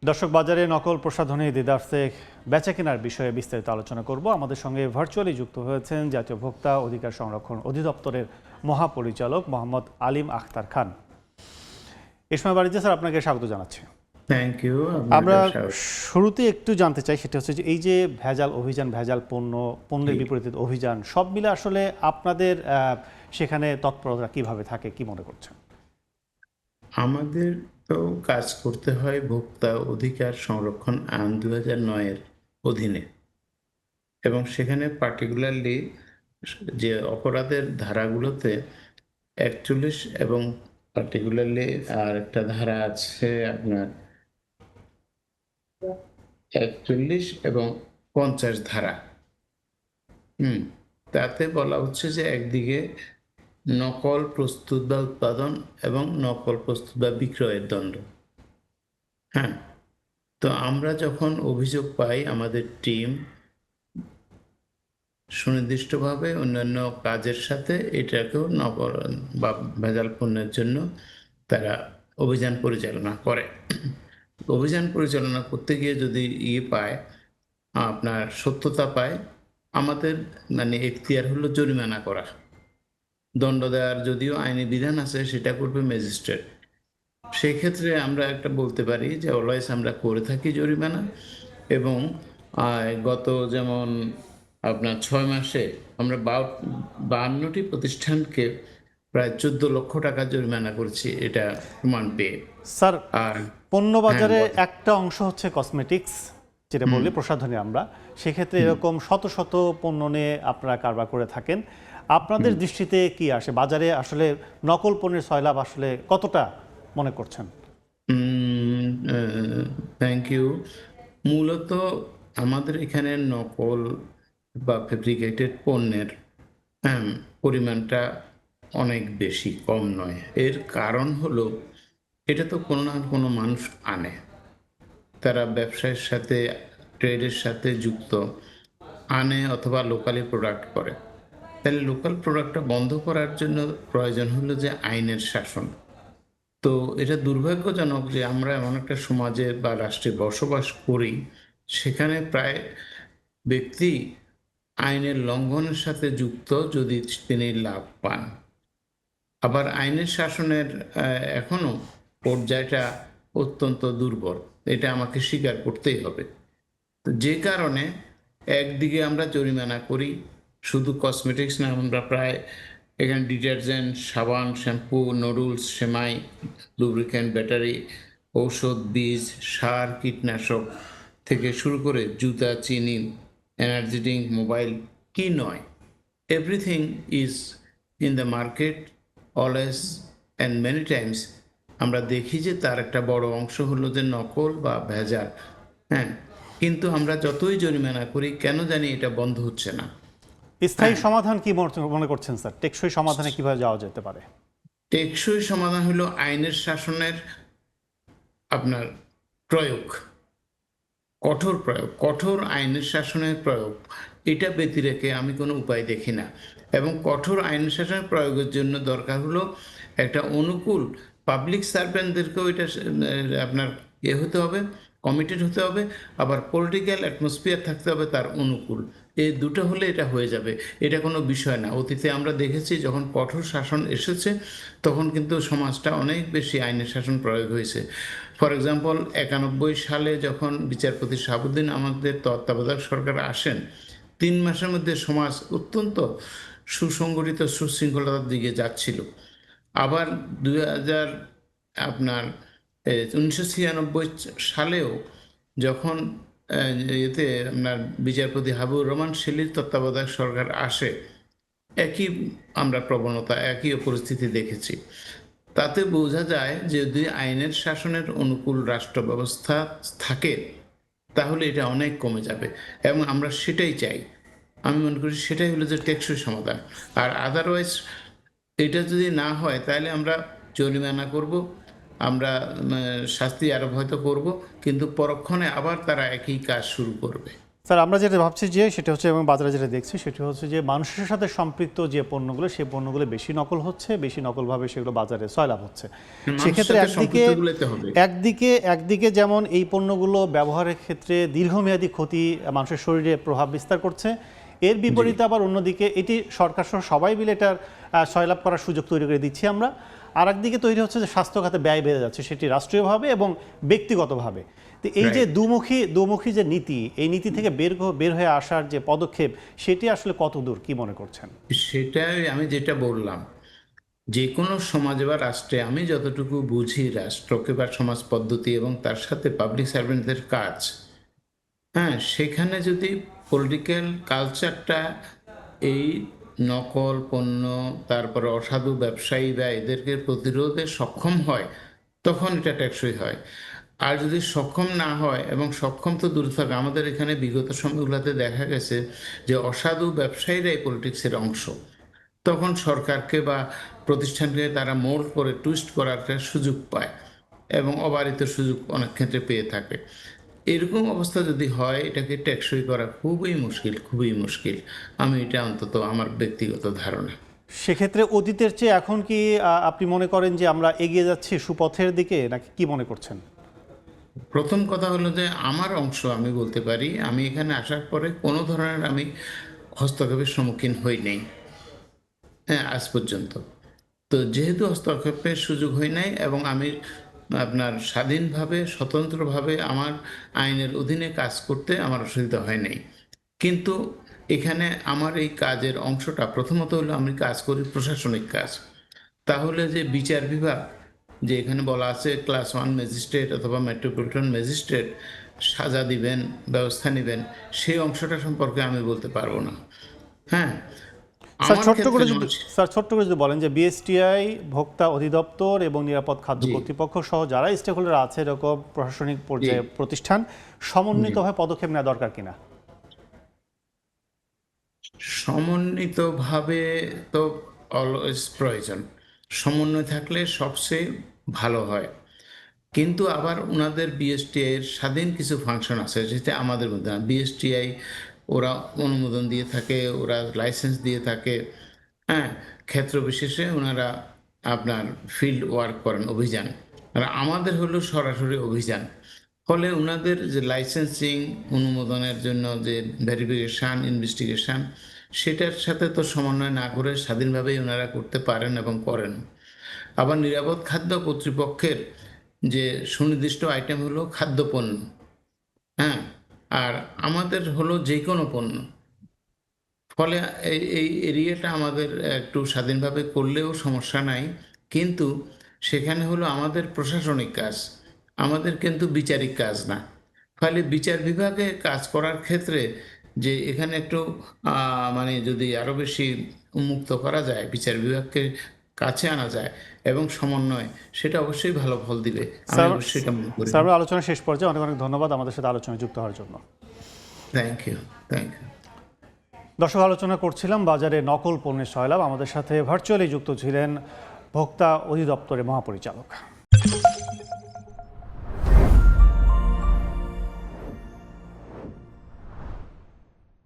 দর্শক, বাজারে নকল প্রসাধনী দ্বিধার্থে বেচা কেনার বিষয়ে বিস্তারিত আলোচনা করব। আমাদের সঙ্গে ভার্চুয়ালি যুক্ত হয়েছেন জাতীয় ভোক্তা অধিকার সংরক্ষণ অধিদপ্তরের মহাপরিচালক মোহাম্মদ আলিম আখতার খান। এই সময় বাণিজ্য স্যার, আপনাকে স্বাগত জানাচ্ছি। Thank you. আমরা শুরুতে একটু জানতে চাই, সেটা হচ্ছে যে এই যে ভেজাল অভিযান, ভেজাল পণ্যের বিপরীতে অভিযান, সব মিলে আসলে আপনাদের সেখানে তৎপরতা কিভাবে থাকে, কি মনে করছেন? আমাদের তো কাজ করতে হয় ভোক্তা অধিকার সংরক্ষণ আইন 2009-এর অধীনে, এবং সেখানে পার্টিকুলারলি যে অপরাধের ধারাগুলোতে 41 এবং পার্টিকুলারলি আর একটা ধারা আছে আপনার 41 এবং 50 ধারা। তাতে বলা হচ্ছে যে একদিকে নকল প্রস্তুত বা উৎপাদন এবং নকল প্রস্তুত বা বিক্রয়ের দণ্ড। হ্যাঁ, তো আমরা যখন অভিযোগ পাই, আমাদের টিম সুনির্দিষ্টভাবে অন্যান্য কাজের সাথে এটাকেও নকল বা ভেজাল পণ্যের জন্য তারা অভিযান পরিচালনা করে। অভিযান পরিচালনা করতে গিয়ে যদি পায়, আপনার সত্যতা পায়, আমাদের এখতিয়ার হলো জরিমানা করা। দণ্ড দেওয়ার যদিও আইনি বিধান আছে, সেটা করবে ম্যাজিস্ট্রেট। সেই ক্ষেত্রে আমরা একটা বলতে পারি যে অলওয়েজ আমরা করে থাকি জরিমানা, এবং গত যেমন আপনার 6 মাসে আমরা 52টি প্রতিষ্ঠানকে প্রায় 14 লক্ষ টাকা জরিমানা করেছি, এটা প্রমাণ পেয়ে। স্যার, আর পণ্য বাজারে একটা অংশ হচ্ছে কসমেটিক্স, যেটা বললি প্রসাধনী আমরা, সেক্ষেত্রে এরকম শত শত পণ্য নিয়ে আপনারা কারবার করে থাকেন। আপনাদের দৃষ্টিতে কি আসে বাজারে, আসলে নকল পণ্যের সয়লাভ আসলে কতটা মনে করছেন? Thank you. মূলত আমাদের এখানে নকল বা ফেব্রিকেটেড পণ্যের পরিমাণটা অনেক বেশি, কম নয়। এর কারণ হলো, এটা তো কোনো না কোনো মানুষ আনে, তারা ব্যবসায়ের সাথে, ট্রেডের সাথে যুক্ত, আনে অথবা লোকালি প্রোডাক্ট করে। তাহলে লোকাল প্রোডাক্টটা বন্ধ করার জন্য প্রয়োজন হলো যে আইনের শাসন। তো এটা দুর্ভাগ্যজনক যে আমরা এমন একটা সমাজে বা রাষ্ট্রে বসবাস করি, সেখানে প্রায় ব্যক্তি আইনের লঙ্ঘনের সাথে যুক্ত যদি তিনি লাভ পান। আবার আইনের শাসনের এখনো পর্যায়টা অত্যন্ত দুর্বল, এটা আমাকে স্বীকার করতেই হবে। তো যে কারণে একদিকে আমরা জরিমানা করি, শুধু কসমেটিক্স না, আমরা প্রায় এখানে ডিটারজেন্ট, সাবান, শ্যাম্পু, নুডলস, সেমাই, লুব্রিক্যান্ট, ব্যাটারি, ঔষধ, বীজ, সার, কীটনাশক থেকে শুরু করে জুতা, চিনি, এনার্জি ড্রিঙ্ক, মোবাইল, কি নয়, everything is in the market always and many Times. আমরা দেখি যে তার একটা বড় অংশ হলো যে নকল বা ভেজাল। হ্যাঁ, কিন্তু আমরা যতই জরিমানা করি, কেন জানি এটা বন্ধ হচ্ছে না। স্থায়ী সমাধান কি মনে করছেন স্যার? টেকসই সমাধানে কিভাবে যাওয়া যেতে পারে? টেকসই সমাধান হলো আইনের শাসনের আপনার প্রয়োগ, কঠোর প্রয়োগ, কঠোর আইনের শাসনের প্রয়োগ। এটা ব্যতিরেকে আমি কোনো উপায় দেখি না। এবং কঠোর আইনের শাসনের প্রয়োগের জন্য দরকার হলো একটা অনুকূল পাবলিক সার্ভেন্টদেরকেও এটা আপনার হতে হবে, কমিটেড হতে হবে, আবার পলিটিক্যাল অ্যাটমসফিয়ার থাকতে হবে তার অনুকূল। এই দুটো হলে এটা হয়ে যাবে, এটা কোনো বিষয় না। অতীতে আমরা দেখেছি যখন কঠোর শাসন এসেছে, তখন কিন্তু সমাজটা অনেক বেশি আইনের শাসন প্রয়োগ হয়েছে। ফর এক্সাম্পল, 91 সালে যখন বিচারপতি শাহাবুদ্দিন আমাদের তত্ত্বাবধায়ক সরকার আসেন, 3 মাসের মধ্যে সমাজ অত্যন্ত সুসংগঠিত, সুশৃঙ্খলতার দিকে যাচ্ছিল। আবার 2000 আপনার 1996 সালেও যখন এতে আপনার বিচারপতি হাবিবুর রহমান শেলির তত্ত্বাবধায়ক সরকার আসে, একই আমরা প্রবণতা, একই পরিস্থিতি দেখেছি। তাতে বোঝা যায় যে যদি আইনের শাসনের অনুকূল রাষ্ট্র ব্যবস্থা থাকে, তাহলে এটা অনেক কমে যাবে, এবং আমরা সেটাই চাই। আমি মনে করি সেটাই হলো যে টেকসই সমাধান। আর আদারওয়াইজ এটা যদি না হয়, তাহলে আমরা জরিমানা করব, আমরা শাস্তি আরোপ হয়তো করব, কিন্তু পরক্ষণে আবার তারা একই কাজ শুরু করবে। স্যার আমরা যেটা ভাবছি যে সেটা হচ্ছে এবং বাজারে যেটা দেখছি সেটা হচ্ছে যে মানুষের সাথে সম্পৃক্ত যে পণ্যগুলো সেই পণ্যগুলো বেশি নকল হচ্ছে, বেশি নকলভাবে সেগুলো বাজারে সয়লাভ হচ্ছে। মানুষের সেক্ষেত্রে সাথে একদিকে সম্পৃক্ত গুলোতে হবে। একদিকে একদিকে যেমন এই পণ্যগুলো ব্যবহারের ক্ষেত্রে দীর্ঘমেয়াদী ক্ষতি মানুষের শরীরে প্রভাব বিস্তার করছে, এর বিপরীতে আবার অন্যদিকে এটি সরকার সহ সবাই মিলে এটার সয়লাভ করার সুযোগ তৈরি করে দিচ্ছি আমরা। আর একদিকে তৈরি হচ্ছে যে স্বাস্থ্য খাতে ব্যয় বেড়ে যাচ্ছে, সেটি রাষ্ট্রীয়ভাবে এবং ব্যক্তিগতভাবে। তো এই যে দুমুখী যে নীতি, এই নীতি থেকে বের হয়ে আসার যে পদক্ষেপ, সেটি আসলে কত দূর, কি মনে করছেন? সেটাই আমি যেটা বললাম, যে কোনো সমাজে বা রাষ্ট্রে আমি যতটুকু বুঝি রাষ্ট্রকে বা সমাজ পদ্ধতি এবং তার সাথে পাবলিক সার্ভেন্টদের কাজ, হ্যাঁ, সেখানে যদি পলিটিক্যাল কালচারটা এই নকল পণ্য, তারপরে অসাধু ব্যবসায়ী বা এদেরকে প্রতিরোধে সক্ষম হয়, তখন এটা টেকসই হয়। আর যদি সক্ষম না হয়, এবং সক্ষম তো দূরে থাকে, আমাদের এখানে বিগত সময়গুলোতে দেখা গেছে যে অসাধু ব্যবসায়ীরাই পলিটিক্সের অংশ, তখন সরকারকে বা প্রতিষ্ঠানকে তারা মোল্ড করে টুইস্ট করার একটা সুযোগ পায় এবং অবারিত সুযোগ অনেক ক্ষেত্রে পেয়ে থাকে। এরকম অবস্থা যদি হয়, এটাকে টেকসই করা খুবই মুশকিল, খুবই মুশকিল। আমি এটা অন্তত আমার ব্যক্তিগত ধারণা। সেক্ষেত্রে অতীতের চেয়ে এখন কি আপনি মনে করেন যে আমরা এগিয়ে যাচ্ছি সুপথের দিকে, নাকি কি মনে করছেন? প্রথম কথা হলো যে আমার অংশ আমি বলতে পারি, আমি এখানে আসার পরে কোনো ধরনের আমি হস্তক্ষেপের সম্মুখীন হই নাই, হ্যাঁ, আজ পর্যন্ত। তো যেহেতু হস্তক্ষেপের সুযোগ হয় নাই এবং আমি আপনার স্বাধীনভাবে স্বতন্ত্রভাবে আমার আইনের অধীনে কাজ করতে আমার অসুবিধা হয় নাই। কিন্তু এখানে আমার এই কাজের অংশটা প্রথমত হলো আমি কাজ করি প্রশাসনিক কাজ। তাহলে যে বিচার বিভাগ, যে এখানে বলা আছে ক্লাস 1 ম্যাজিস্ট্রেট অথবা মেট্রোপলিটন ম্যাজিস্ট্রেট সাজা দিবেন, ব্যবস্থা নেবেন, সেই অংশটা সম্পর্কে আমি বলতে পারবো না। হ্যাঁ, স্যার আমার ছোট্ট ক্ষেত্রে করে যদি বলেন যে বিএসটিআই, ভোক্তা অধিদপ্তর এবং নিরাপদ খাদ্য জি কর্তৃপক্ষ সহ যারা স্টেক হোল্ডার আছে এরকম প্রশাসনিক জি পর্যায়ে প্রতিষ্ঠান জি সমন্বিতভাবে পদক্ষেপ নেওয়া দরকার কিনা? সমন্বিতভাবে তো অলওয়েজ প্রয়োজন। সমন্বয় থাকলে সবচেয়ে ভালো হয়। কিন্তু আবার ওনাদের বিএসটিআই এর স্বাধীন কিছু ফাংশন আছে যেটা আমাদের মধ্যে না। বিএসটিআই ওরা অনুমোদন দিয়ে থাকে, ওরা লাইসেন্স দিয়ে থাকে, হ্যাঁ, ক্ষেত্র বিশেষে ওনারা আপনার ফিল্ড ওয়ার্ক করেন, অভিযান। আর আমাদের হলো সরাসরি অভিযান। ফলে ওনাদের যে লাইসেন্সিং, অনুমোদনের জন্য যে ভেরিফিকেশন, ইনভেস্টিগেশন, সেটার সাথে তো সমন্বয় না করে স্বাধীনভাবেই ওনারা করতে পারেন এবং করেন। আবার নিরাপদ খাদ্য কর্তৃপক্ষের যে সুনির্দিষ্ট আইটেম হলো খাদ্যপণ্য, হ্যাঁ, আর আমাদের হলো যে কোনো পণ্য। ফলে এই এরিয়াটা আমাদের একটু স্বাধীনভাবে করলেও সমস্যা নাই। কিন্তু সেখানে হলো আমাদের প্রশাসনিক কাজ, আমাদের কিন্তু বিচারিক কাজ না। ফলে বিচার বিভাগে কাজ করার ক্ষেত্রে যে এখানে একটু মানে যদি আরো বেশি উন্মুক্ত করা যায়, বিচার বিভাগকে কাছে আনা যায় এবং সমন্বয়, সেটা অবশ্যই ভালো ফল দিবে, আমি স্যার অবশ্যই এটা মনে করি। স্যার আমরা আলোচনা শেষ পর্যায়ে, অনেক অনেক ধন্যবাদ আমাদের সাথে আলোচনায় যুক্ত হওয়ার জন্য। Thank you, thank you. দর্শক, আলোচনা করছিলাম বাজারে নকল পণ্যের সয়লাভ। আমাদের সাথে ভার্চুয়ালি যুক্ত ছিলেন ভোক্তা অধিদপ্তরের মহাপরিচালক।